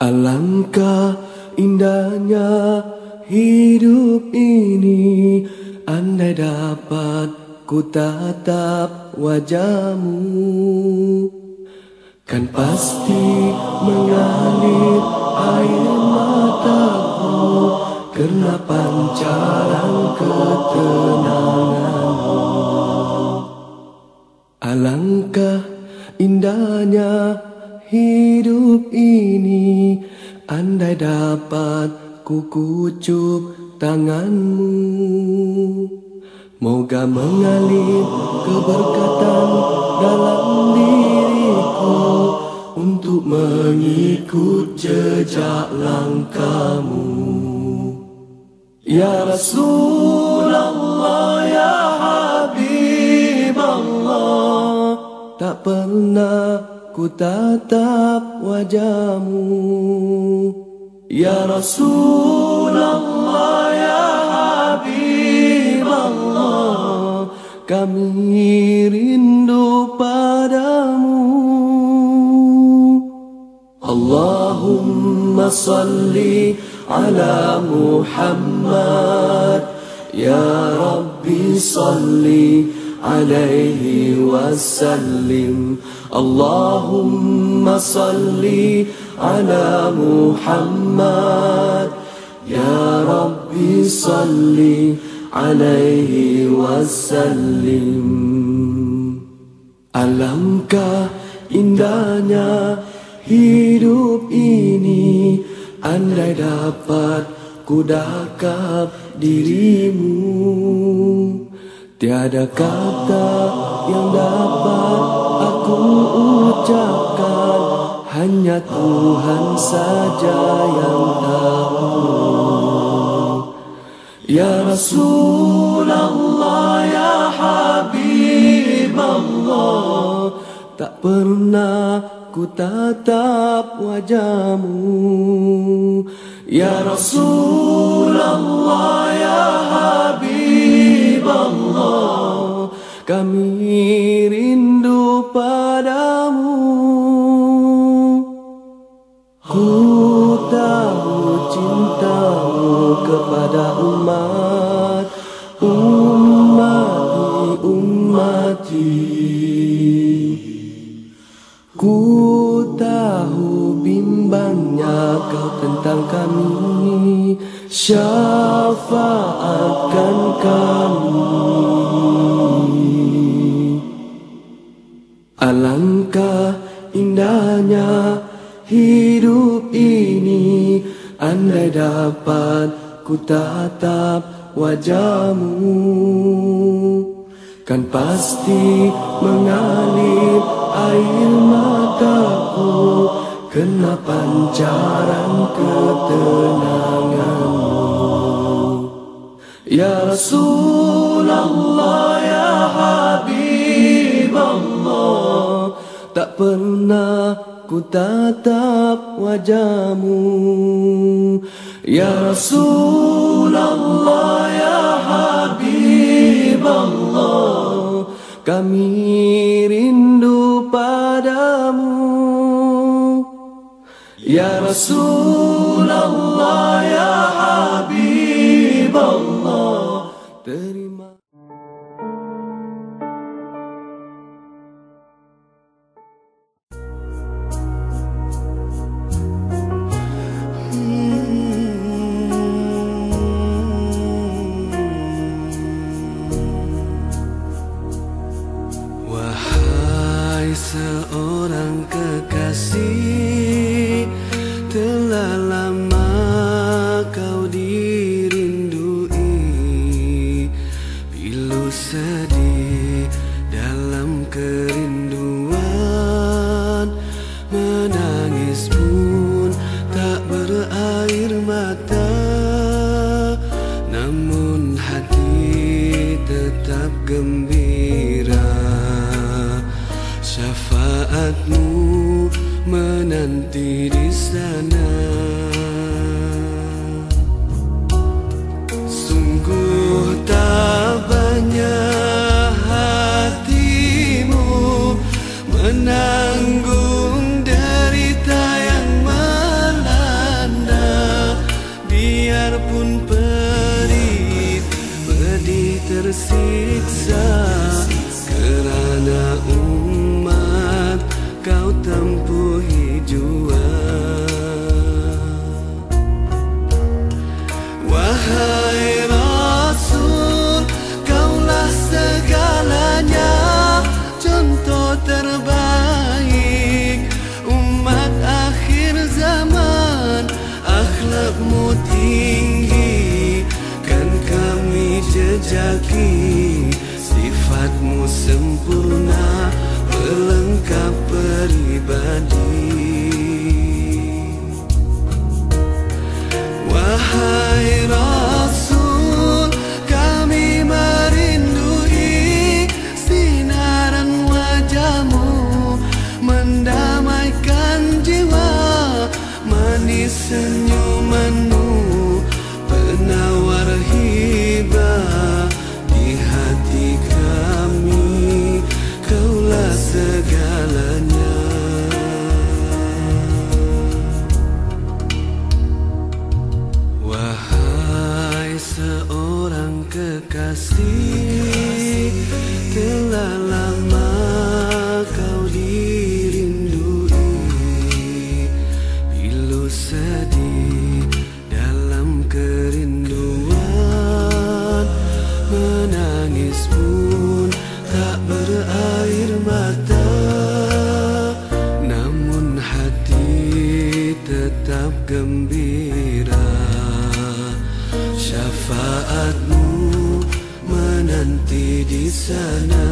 Alangkah indahnya hidup ini, andai dapat ku tatap wajahmu, kan pasti mengalir air mataku karena pancaran ketenanganmu. Alangkah indahnya hidup ini, andai dapat ku kucup tanganmu, moga mengalir keberkatan dalam diriku untuk mengikut jejak langkahmu. Ya Rasulullah, ya Habiballah, tak pernah ku tatap wajahmu. Ya Rasulullah, ya Habiballah, kami rindu padamu. Allahumma salli ala Muhammad, ya Rabbi salli alaihi wasallim. Allahumma salli ala Muhammad, ya Rabbi salli alaihi wasallim. Alangkah indahnya hidup ini, andai dapat ku dakap dirimu, tiada kata yang dapat aku ucapkan, hanya Tuhan saja yang tahu. Ya Rasulullah, ya Habiballah, tak pernah ku tatap wajahmu. Ya Rasulullah, ya Habiballah, kami rindu padamu. Ku tahu cintamu kepada umat, ummati. Ku tahu bimbangnya kau tentang kami, syafaatkan kami. Alangkah indahnya hidup ini, andai dapat ku tatap wajahmu, kan pasti mengalir air mataku kena pancaran ketenanganmu. Ya Rasulullah, ya Habiballah, tak pernah ku tatap wajahmu. Ya Rasulullah, ya Habiballah, kami rindu padamu. Ya Rasulullah, ya Habiballah, terima. Seorang kekasih, telah lama kau dirindui, pilu sedih dalam kerinduan, menangis pun tak berair mata, namun hati tetap gembira. Syafaatmu menanti di sana. Sungguh tabahnya hatimu menanggung derita yang melanda. tersiksa kerana umat kau tempuhi jua. Wahai Rasul, kaulah segalanya, contoh terbaik umat akhir zaman. Akhlakmu tinggi, kan kami jejaki, sifatmu sempurna, pelengkap peribadi. Wahai Rasul, kami merindui sinaran wajahmu, mendamaikan jiwa, manis senyumanmu, penawar hibah di hati kami, kaulah segalanya. Wahai seorang kekasih, telah lama kau dirindui, pilu sedih dalam kerinduan, menangis pun tak berair mata, namun hati tetap gembira. Syafaatmu menanti di sana.